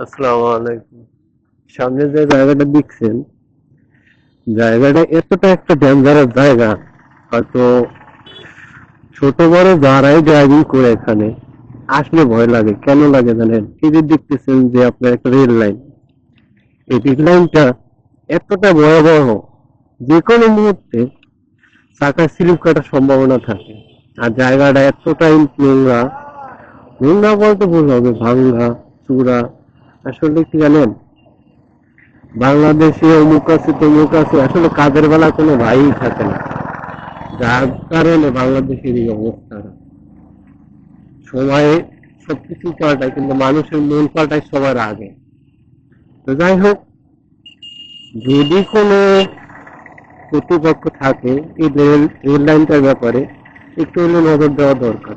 আসসালামু আলাইকুম। সামনে যে জায়গাটা দেখছেন, জায়গাটা এতটা একটা ডেঞ্জারাস জায়গা। হয়তো ছোট বড় যারাই ড্রাইভিং করে এখানে আসলে ভয় লাগে। কেন লাগে জানেন? এই যে দেখতেছেন যে আপনার একটা রেল লাইন, এই রেল লাইনটা এতটা ভয়াবহ, যে কোনো মুহূর্তে চাকা স্লিপ কাটার সম্ভাবনা থাকে। আর জায়গাটা এতটাই নোংরা, নোংরা বলতে ভুল হবে, ভাঙ্গা চূড়া। আসলে কি জানেন, বাংলাদেশে অমুক আছে তমুক আছে, আসলে কাজের বেলা কোনো ভাই থাকে না, যার কারণে বাংলাদেশের এই অবস্থা। সময়ে সবকিছু পাল্টায় কিন্তু মানুষের মন পাল্টায় সবার আগে। তো যাই হোক, যদি কোনো কর্তৃপক্ষ থাকে এই রেল লাইনটার ব্যাপারে একটু হলে নজর দেওয়া দরকার।